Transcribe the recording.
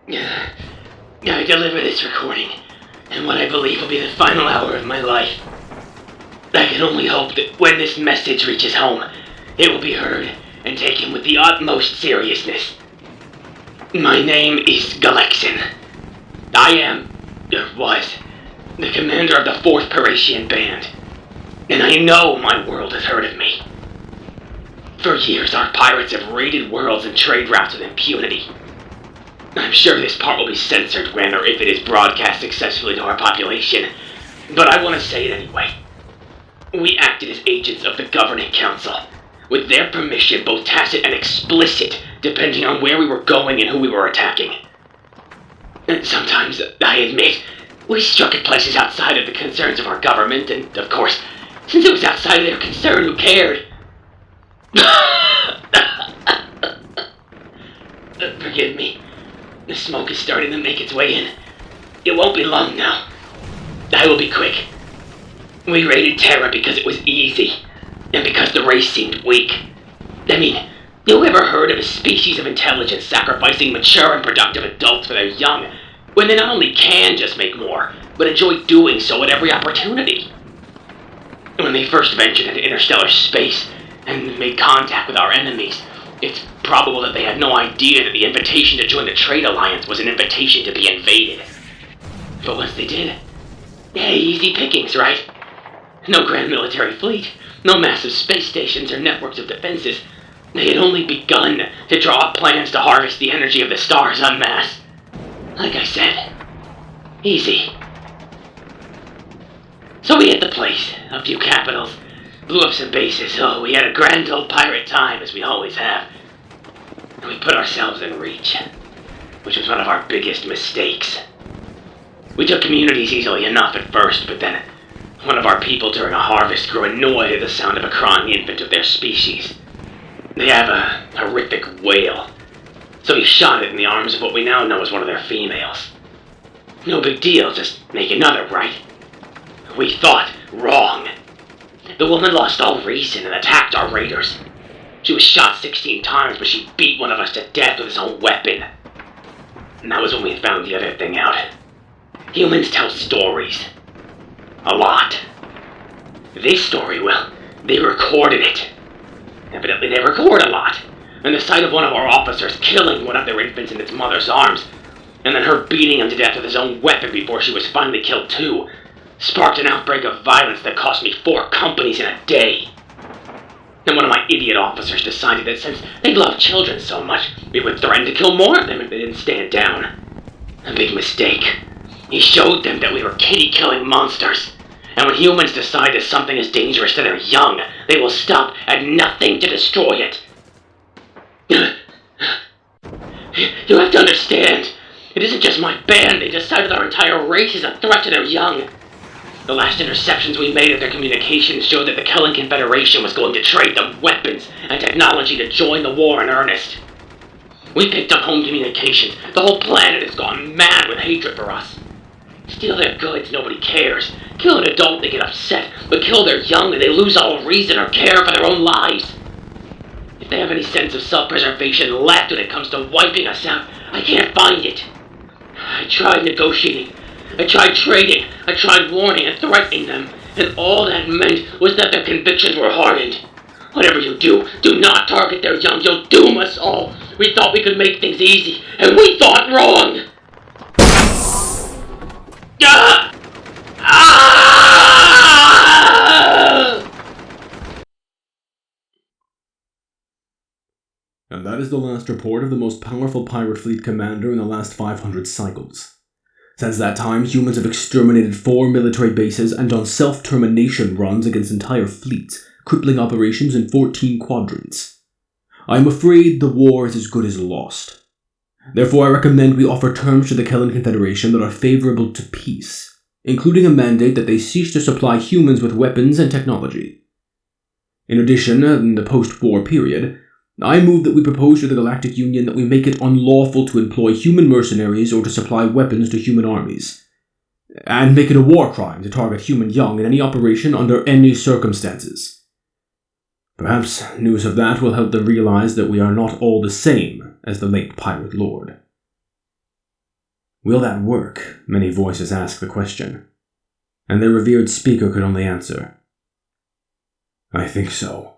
I deliver this recording in what I believe will be the final hour of my life. I can only hope that when this message reaches home, it will be heard and taken with the utmost seriousness. My name is Galexin. I am, or was, the commander of the 4th Paratian Band, and I know my world has heard of me. For years, our pirates have raided worlds and trade routes with impunity. I'm sure this part will be censored when or if it is broadcast successfully to our population, but I want to say it anyway. We acted as agents of the Governing Council, with their permission both tacit and explicit, depending on where we were going and who we were attacking. And sometimes, I admit, we struck at places outside of the concerns of our government, and of course, since it was outside of their concern, who cared? Forgive me. The smoke is starting to make its way in. It won't be long now. I will be quick. We raided Terra because it was easy, and because the race seemed weak. I mean, you ever heard of a species of intelligence sacrificing mature and productive adults for their young, when they not only can just make more, but enjoy doing so at every opportunity? When they first ventured into interstellar space and made contact with our enemies, it's probable that they had no idea that the invitation to join the Trade Alliance was an invitation to be invaded. But once they did, hey, easy pickings, right? No grand military fleet, no massive space stations or networks of defenses. They had only begun to draw up plans to harvest the energy of the stars en masse. Like I said, easy. So we hit the place, a few capitals, blew up some bases. Oh, we had a grand old pirate time, as we always have. And we put ourselves in reach, which was one of our biggest mistakes. We took communities easily enough at first, but then one of our people during a harvest grew annoyed at the sound of a crying infant of their species. They have a horrific wail, so he shot it in the arms of what we now know as one of their females. No big deal, just make another, right? We thought wrong. The woman lost all reason and attacked our raiders. She was shot 16 times, but she beat one of us to death with his own weapon. And that was when we found the other thing out. Humans tell stories. A lot. This story, well, they recorded it. Evidently they record a lot. And the sight of one of our officers killing one of their infants in its mother's arms, and then her beating him to death with his own weapon before she was finally killed too, sparked an outbreak of violence that cost me 4 companies in a day. And one of my idiot officers decided that since they loved children so much, we would threaten to kill more of them if they didn't stand down. A big mistake. He showed them that we were kitty-killing monsters. And when humans decide that something is dangerous to their young, they will stop at nothing to destroy it. You have to understand, it isn't just my band. They decided our entire race is a threat to their young. The last interceptions we made of their communications showed that the Kellan Confederation was going to trade them weapons and technology to join the war in earnest. We picked up home communications. The whole planet has gone mad with hatred for us. Steal their goods, nobody cares. Kill an adult, they get upset. But kill their young and they lose all reason or care for their own lives. If they have any sense of self-preservation left when it comes to wiping us out, I can't find it. I tried negotiating. I tried trading, I tried warning and threatening them, and all that meant was that their convictions were hardened. Whatever you do, do not target their young, you'll doom us all. We thought we could make things easy, and we thought wrong! Ah! Ah! And that is the last report of the most powerful pirate fleet commander in the last 500 cycles. Since that time, humans have exterminated 4 military bases and done self-termination runs against entire fleets, crippling operations in 14 quadrants. I am afraid the war is as good as lost. Therefore, I recommend we offer terms to the Kellan Confederation that are favorable to peace, including a mandate that they cease to supply humans with weapons and technology. In addition, in the post-war period, I move that we propose to the Galactic Union that we make it unlawful to employ human mercenaries or to supply weapons to human armies, and make it a war crime to target human young in any operation under any circumstances. Perhaps news of that will help them realize that we are not all the same as the late Pirate Lord. Will that work? Many voices asked the question, and their revered speaker could only answer, I think so.